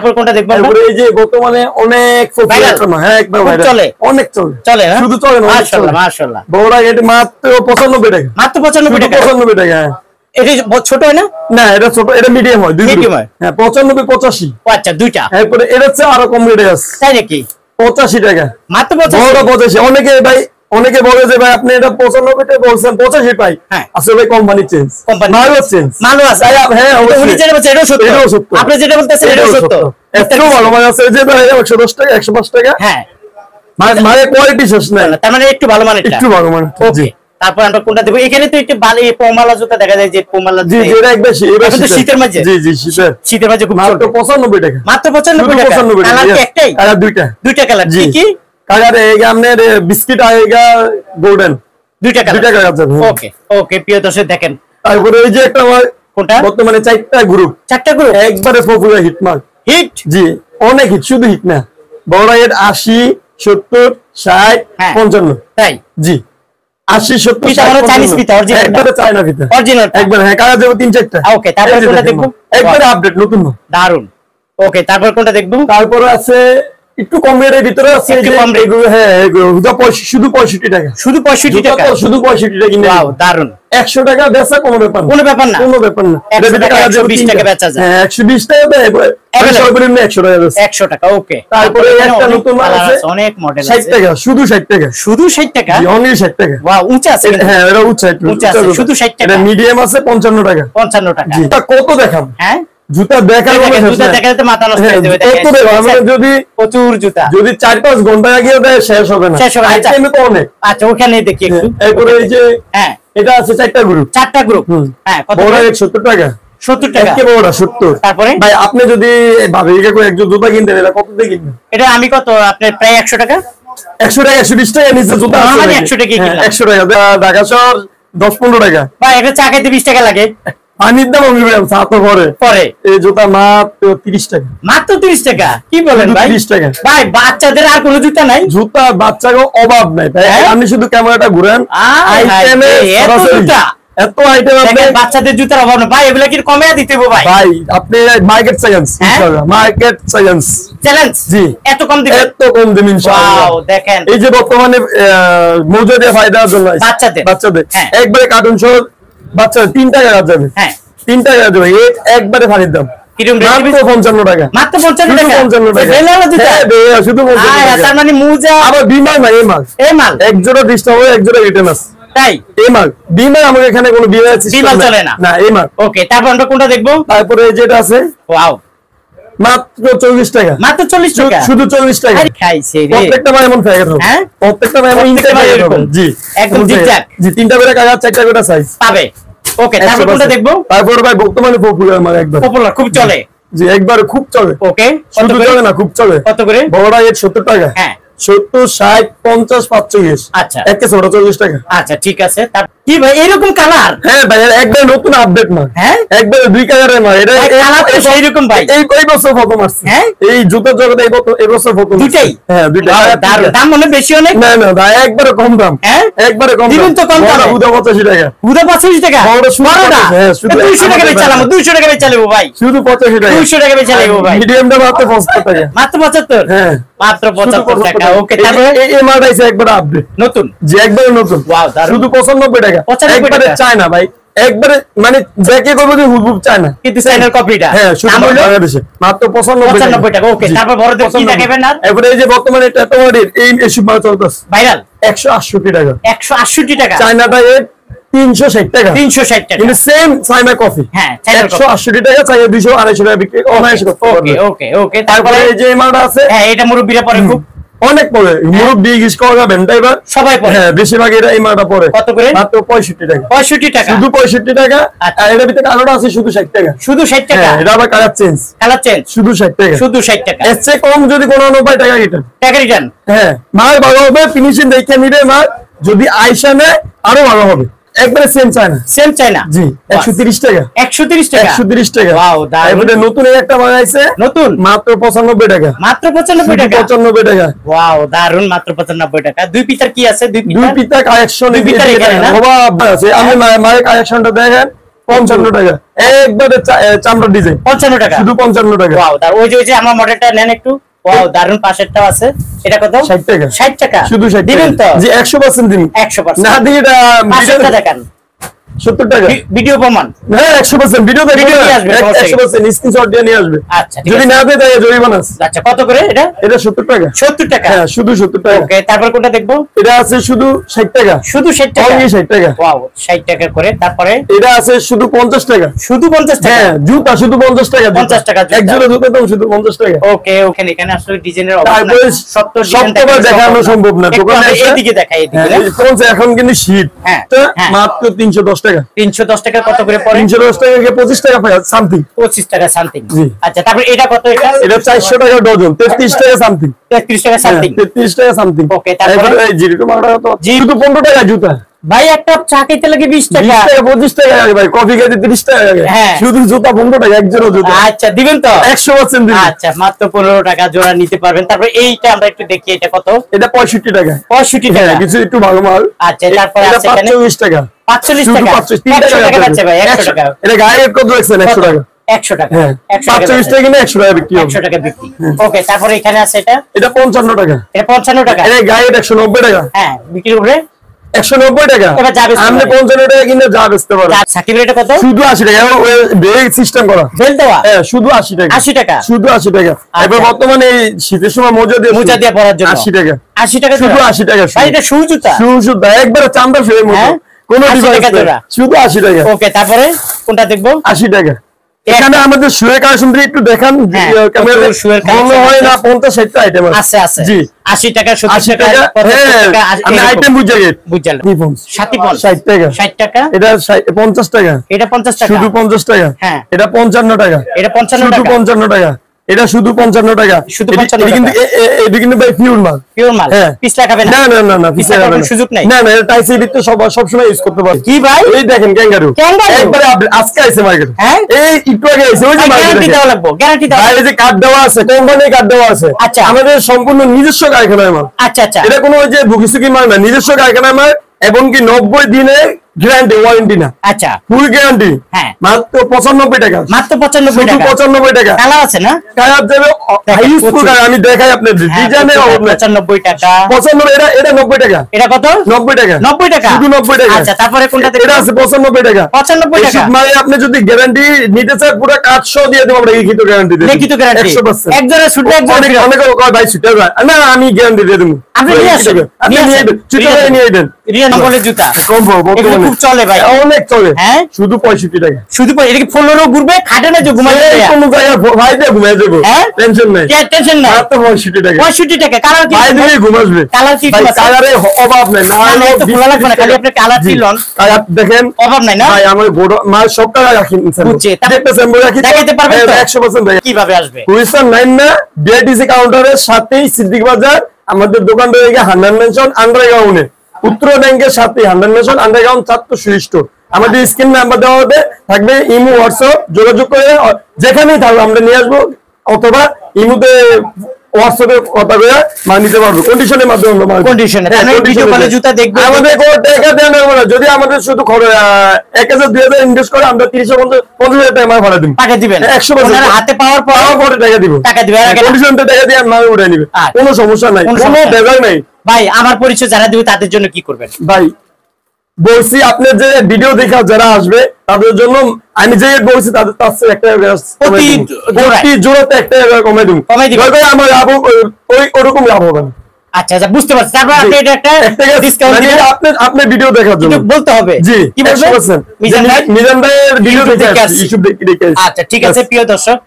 তারপর কোনটা দেখবো তারপরে এই যে বর্তমানে অনেক পপুলার হ্যাঁ একবার ভাইরাল চলে অনেক চলে চলে শুধু চলে না মাশাআল্লাহ মাশাআল্লাহ বড়রা এটা মাত্র 95 টাকা মাত্র 95 টাকা 95 টাকা এটা ছোট হয় না না এটা ছোট এটা মিডিয়াম হয় দুই মিডিয়াম হয় হ্যাঁ 95 85 ও আচ্ছা দুইটা এরপরে এটা হচ্ছে আরো কম রেটে আছে তাই নাকি 85 টাকা মাত্র 85 বড় 85 অনেকে বলে যে ভাই আপনি এটা 95 টাকা বলছেন 85 পাই আসলে ভাই কোম্পানি চেঞ্জ মালও চেঞ্জ মালও আছে হ্যাঁ উনি যেটা বলছেন এটাও সত্য আপনি যেটা বলতেছেন এটাও সত্য একটু ভালো মানে আছে যে ভাই 110 টাকা 105 টাকা হ্যাঁ মানে কোয়ালিটি শেষ না তার মানে একটু ভালো মানের একটু ভালো মানের ওকে তারপর আমরা কোনটা দেব এখানে তো একটু ভালো পোমালা জুতা দেখা যায় যে পোমালা জি যেটা একবার শীতের মাঝে জি শীতের মাঝে খুব মাত্র 95 টাকা মাত্র 95 টাকা কালার কি একটাই কালার দুইটা কালার কি কি কালার এইগা আপনার বিস্কিট আইগা গোল্ডেন দুইটা কালার আছে ওকে ওকে প্রিয় দর্শক দেখেন তারপরে এই যে একটা কোনটা বর্তমানে চারটা গ্রুপ একবারে পপুলার হিটমার্ক হিট জি অনেক হিট শুধু হিট না বড় এর 80 70 60 55 তাই জি 80 70 60 চাইনিজ পিতা অরিজিনাল একবারে চায়না পিতা অরিজিনাল একবার হ্যাঁ কালার দেব তিন চারটা ওকে তারপর কোনটা দেখব একবারে আপডেট নতুন দারুন ওকে তারপর কোনটা দেখব তারপর আছে একটু কম রেটের ভিতরে আছে যে হ্যাঁ শুধু 65 টাকা শুধু 65 টাকা শুধু 65 টাকা কিনে ওয়াও দারুন 100 টাকা বেচা কোনো ব্যাপার না কোনো ব্যাপার না 120 টাকা বেচা যায় হ্যাঁ 120 টাকা দেয় সর্বনিম্ন 100 টাকা বেচা 100 টাকা ওকে তারপরে একটা নতুন মাল আছে অনেক মডেল আছে 60 টাকা শুধু 60 টাকা শুধু 60 টাকা অনলি 60 টাকা ওয়াও উঁচা আছে হ্যাঁ এটা উঁচা আছে শুধু 60 টাকা এটা মিডিয়াম আছে 55 টাকা 55 টাকা এটা কত দেখাম হ্যাঁ জুতা দেখাতে মাথা নষ্ট হয়ে যাবে কত দেব আমরা যদি প্রচুর জুতা যদি 4-5 ঘন্টা আগে দেয় শেষ হবে না আইটেমে তো অনেক আচ্ছা ওখানে দেখি একটু এরপরে এই যে হ্যাঁ এটা আছে চারটা গ্রুপ হ্যাঁ কত বড় 70 টাকা 70 টাকা একেবারে বড় 70 তারপরে ভাই আপনি যদি ভাবিকে কই একজন জুতা কিনতে এটা কত দিয়ে কিনবেন এটা আমি কত আপনি প্রায় 100 টাকা 100 টাকা 120 টাকা নিচে জুতা আছে আমি 100 টাকা কিনলাম 100 টাকা ঢাকা শহর 10-15 টাকা ভাই এটা চা খাইতে 20 টাকা লাগে পানির দাম আমি বললাম সাতো পরে এই জুতা মাত্র 30 টাকা মাত্র 30 টাকা কি বলেন ভাই 30 টাকা ভাই বাচ্চাদের আর কোনো জুতা নাই জুতা বাচ্চাদের অভাব নাই ভাই আপনি শুধু ক্যামেরাটা ঘুরান আইটেমে এত আইটেম আছে বাচ্চাদের জুতার অভাব না ভাই এগুলা কি কমে দিতে হবে ভাই আপনি মার্কেট চ্যালেঞ্জ ইনশাআল্লাহ মার্কেট চ্যালেঞ্জ জি এত কম দিবেন ইনশাআল্লাহ ওয়াও দেখেন এই যে বর্তমানে মৌজুদে ফায়দার জন্য বাচ্চাদের একবারে কার্টুন সহ বাচ্চা 3 টাকা যাবে হ্যাঁ 3 টাকা যাবে একবারে ফাড়ির দাম মাত্র 55 টাকা মাত্র 55 টাকা 55 টাকা বেলালা দিতে হ্যাঁ শুধু 55 টাকা তার মানে মুজা আবার বিমাল ভাই এই মাল এক জোড়া ডিস্টার্ব হয় এক জোড়া রিটার্ন আছে তাই এই মাল বিমাল আমাদের এখানে কোনো বিমাল চলে না এই মাল ওকে তারপর আমরা কোনটা দেখব তারপরে যেটা আছে ওয়াও মাত্র 40 টাকা মাত্র 40 টাকা শুধু 40 টাকা খাইছে রে প্রত্যেকটা ভাই এমন প্যাকেট হবে হ্যাঁ প্রত্যেকটা ভাই এমন এরকম জি একদম জিগজাগ জি তিনটা করে কাগজ চারটা করে সাইজ পাবে ওকে তারপর কোনটা দেখব তারপর ভাই বর্তমানে পপুলার মানে একবার পপুলার খুব চলে জি একবার খুব চলে ওকে শুধু চলে না খুব চলে কত করে বড়টা 70 টাকা হ্যাঁ 70 60 50 45 আচ্ছা একে 40 টাকা আচ্ছা ঠিক আছে কি ভাই এরকম কালার হ্যাঁ ভাই একবার নতুন আপডেট না হ্যাঁ একবার দুই কালারের না এটা কালার তো সেই রকম ভাই এই কই বছর প্রথম আসছে হ্যাঁ এই জুতার জগতে এই বছর প্রথম দুটাই হ্যাঁ দুটাই দাম মনে বেশি অনেক না না ভাই একবারে কম দাম হ্যাঁ একবারে কম দিবেন তো কম দাম 85 টাকা 85 টাকা বড়টা হ্যাঁ শুধু 200 টাকা বেচালাম 200 টাকা বেচালেবো ভাই শুধু 85 টাকা 200 টাকা বেচালেবো ভাই মিডিয়ামটা মাত্র 75 টাকা মাত্র 75 হ্যাঁ মাত্র 75 টাকা ওকে তারপরে এই মালটা এসে একবার আপডেট নতুন যে একবারে নতুন ওয়াও শুধু 95 টাকা একবারে চায় না ভাই একবারে মানে দেখে করব যে হুবহুব চায় না কিন্তু চায়নার কপিটা হ্যাঁ শুধু বাংলাদেশে মাত্র 95 টাকা ওকে তারপর বড়দের কি দেখাবেন না এবারে এই যে বর্তমানে ট্যাটোয়ারির এই এসব মাল চলতেছে ভাইরাল 168 টাকা 168 টাকা চায়নাটা 360 টাকা 360 টাকা কিন্তু সেম চায়না কফি হ্যাঁ 168 টাকা চাইলে 200 250 টাকা বিক্রি অনায়াসে করতে পারবে ওকে ওকে তারপরে এই যে মালটা আছে হ্যাঁ এটা মুরব্বিরা পরে খুব অনেক পরে মুরব্বি গিস করা বেন ড্রাইভার সবাই পরে হ্যাঁ বেশিরভাগ এরা এই মালটা পরে কত করে মাত্র 65 টাকা 65 টাকা শুধু 65 টাকা আর এর ভিতরে কালোটা আছে শুধু 60 টাকা শুধু 60 টাকা এটা আবার কালার চেঞ্জ শুধু 60 টাকা শুধু 60 টাকা এর চেয়ে কম যদি কোনো উপায় টাকা রিটার্ন হ্যাঁ মাল ভালো হবে ফিনিশিং দেখে নিবে মাল যদি আয়শা নেয় আরো ভালো হবে একবারে সেম চায়না জি 130 টাকা 130 টাকা ওয়াও দারুন নতুন একটা বানাইছে নতুন মাত্র 95 টাকা মাত্র 95 টাকা ওয়াও দারুন মাত্র 95 টাকা দুই পিতার কি আছে দুই পিতা কালেকশন দুই পিতার এখানে না বাবা আছে আমি মায়ের কালেকশনটা দেখেন 55 টাকা একবারে চামড়া ডিজাইন 55 টাকা শুধু 55 টাকা ওয়াও দার ওই যে আমার মডেলটা নেন একটু ওয়াও দারুন পাশেরটাও আছে এটা কত 60 টাকা 60 টাকা শুধু 60 দিবেন তো জি 100% দিন 100% না দিয়ে এটা পাশেরটা দেখেন 70 টাকা ভিডিও প্রমাণ হ্যাঁ 100% ভিডিও দেখে 100% স্ক্রিনশট দিয়ে নিয়ে আসবে আচ্ছা যদি না দেয় তাহলে জরিমানা আছে আচ্ছা কত করে এটা 70 টাকা 70 টাকা হ্যাঁ শুধু 70 টাকা ওকে তারপর কোনটা দেখবো এটা আছে শুধু 60 টাকা শুধু 60 টাকা 60 টাকা ওয়াও 60 টাকা করে তারপরে এটা আছে শুধু 50 টাকা শুধু 50 টাকা হ্যাঁ জুতা শুধু 50 টাকা 50 টাকা এক জোড়া জুতা দাম শুধু 50 টাকা ওকে ওখানে এখানে আসলে ডিজাইনের অভাব তারপরে নাই সবটা দেখানো সম্ভব না দোকানে এইদিকে দেখাই এইদিকে এখন কিন্তু শীত হ্যাঁ মাত্র 310 টাকা 310 টাকা কত করে পড়ে 310 টাকা থেকে 25 টাকা পায় সামথিং 25 টাকা সামথিং আচ্ছা তারপর এটা কত এটা 400 টাকা ডজন 33 টাকা সামথিং 33 টাকা সামথিং 33 টাকা সামথিং ওকে তারপর এই জিরো মাগড়া তো শুধু 15 টাকা জুতা ভাই একটা চা খেতে লাগে 20 টাকা 20 টাকা 25 টাকা লাগে ভাই কফি খেতে 30 টাকা লাগে শুধু জুতা 15 টাকা এক জোড়া জুতা আচ্ছা দিবেন তো 100% দিবেন আচ্ছা মাত্র 15 টাকা জোড়া নিতে পারবেন তারপর এইটা আমরা একটু দেখি এটা কত এটা 65 টাকা 65 টাকা কিছু একটু ভালো মাল আচ্ছা তারপর আছে এখানে 45 টাকা 45 টাকা 100 টাকা পাচ্ছে ভাই 100 টাকা এটা গায়ে কত রাখছেন 100 টাকা 100 টাকা 45 টাকা কিনে 100 টাকা বিক্রি হবে 100 টাকা বিক্রি ওকে তারপর এখানে আছে এটা 55 টাকা এটা 55 টাকা এটা গায়ে 190 টাকা হ্যাঁ বিক্রি করে 190 টাকা এবার যাবে আমরা 55 টাকা কিনে যা বেচতে পারো সাকিব এটা কত শুধু 80 টাকা ওই ব্রেক সিস্টেম করা বেল দেওয়া হ্যাঁ শুধু 80 টাকা 80 টাকা শুধু 80 টাকা এবার বর্তমানে শীতের সময় মোজা দিয়ে পরার জন্য 80 টাকা 80 টাকা শুধু 80 টাকা ভাই এটা শু জুতা একবারে চামড়া ফ্রেম মতো কোনো ডিভাইস শুধু 80 টাকা ওকে তারপরে কোনটা দেখবো 80 টাকা এখানে আমাদের শুয়ের কালেকশন একটু দেখান ক্যামেরা শুয়ের কালেকশন হয় না 50 60 টা আইটেম আছে আছে জি 80 টাকা 70 টাকা 50 টাকা আমি আইটেম বুঝাই সাথী 60 টাকা 60 টাকা এটা 50 টাকা এটা 50 টাকা শুধু 50 টাকা হ্যাঁ এটা 55 টাকা এটা 55 টাকা শুধু 55 টাকা এটা শুধু 55 টাকা শুধু 55 টাকা কিন্তু এটা কিন্তু ভাই পিওর মাল হ্যাঁ পিস লাগাবে না না পিস লাগাবে না সুযোগ নাই না এটা টাইসের ভিতরে সব সময় ইউজ করতে পারবে কি ভাই এই দেখেন ক্যাঙ্গারু একবারে আজকে আইছে মার্কেট হ্যাঁ এই একটু আগে আইছে ওই যে গ্যারান্টি দেওয়া লাগবে গ্যারান্টি দেওয়া এই যে কার্ড দেওয়া আছে কোম্পানি কার্ড দেওয়া আছে আচ্ছা আমাদের সম্পূর্ণ নিজস্ব কারখানায় মাল আচ্ছা আচ্ছা এটা কোনো ওই যে ভুকিসুকি মাল না নিজস্ব কারখানায় মাল এবং কি 90 দিনে গ্যারান্টি ওয়ারেন্টি না আচ্ছা ফুল গ্যারান্টি হ্যাঁ মাত্র 95 টাকা মাত্র 95 টাকা 95 টাকা কালার আছে না কালার দেবে হাইস্ট আমি দেখাই আপনাদের ডিজাইনে 95 টাকা 95 এটা 90 টাকা এটা কত 90 টাকা 90 টাকা শুধু 90 টাকা আচ্ছা তারপরে কোনটা দেখব এটা আছে 95 টাকা 95 টাকা মানে আপনি যদি গ্যারান্টি নিতে চান পুরো কাজ সহ দিয়ে দেব আমরা লিখিত গ্যারান্টি দেব লিখিত গ্যারান্টি 100% এক জোড়া শুট এক জোড়া অনেক কয় ভাই শুট না আমি গ্যারান্টি দিয়ে দেব আপনি নিয়ে আসেন আপনি নিয়ে আসেন চুটা নিয়ে আসেন রিয়া নম্বরের জুতা কম্বো বর্তমানে খুব চলে ভাই অনেক চলে হ্যাঁ শুধু 65 টাকা শুধু এটা কি ফলোরও ঘুরবে খাটে না যে ঘুমাই যাবে কোন জায়গা ভাই দিয়ে ঘুমাই যাবো টেনশন নাই টেনশন নাই মাত্র 65 টাকা 65 টাকা কালার কি ভাই দিয়ে ঘুমাসবে কালার কি ভাই কালারে অভাব নাই না না এটা ভালো লাগবে না খালি আপনি কালার দিলন কালার দেখেন অভাব নাই না ভাই আমার বড় মাল সব টাকা রাখি বুঝছি দেখতেছেন বড় রাখি দেখাইতে পারবেন তো 100% ভাই কিভাবে আসবে কুইসান 9 না বিআইটিসি কাউন্টারের সাথেই সিদ্দিক বাজার আমাদের দোকান রয়েছে হান্নান মেনশন আন্ডারগ্রাউন্ডে উত্তর ব্যাংকের সাথে হান্নান মেনশন আন্ডারগ্রাউন্ড 7 সুইষ্ট আমাদের স্ক্রিন নাম্বার দেওয়া হবে থাকবে ইমো হোয়াটসঅ্যাপ যোগাযোগ করে যেখানেই থাকবে আমরা নিয়ে আসবো অথবা ইমোতে হোয়াটসঅ্যাপে কথা বলে মান নিতে পারবো কন্ডিশনের মাধ্যমে কন্ডিশনে তাহলে ভিডিও কলে জুতা দেখবে আমাদের কোনো টাকা দেন না যদি আমাদের শুধু 1000 2000 ইনভেস্ট করে আমরা 30-50 টাকা মাল ভাড়া দিই টাকা দিবেন 100% হাতে পাওয়ার পরে টাকা দিব টাকা দিবেন কন্ডিশনতে টাকা দিয়ে মাল উড়াই নিবে কোনো সমস্যা নাই কোনো বেজার নাই ভাই আমার পরিচয় যারা দিবে তাদের জন্য কি করবেন ভাই বলছি আপনি যে ভিডিও দেখা যারা আসবে তাদের জন্য আমি যে বলছি তাদের কাছে একটা প্রতি জোড়াতে একটা কমাই দিব আমার লাভ ওই ওরকম লাভ হবে না আচ্ছা আচ্ছা বুঝতে পারছি তারপর আপনি এটা একটা ডিসকাউন্ট দিবেন আপনি ভিডিও দেখার জন্য বলতে হবে জি কি বলবেন মিজান ভাইয়ের ভিডিও দেখে ইউটিউব দেখে আচ্ছা ঠিক আছে প্রিয় দর্শক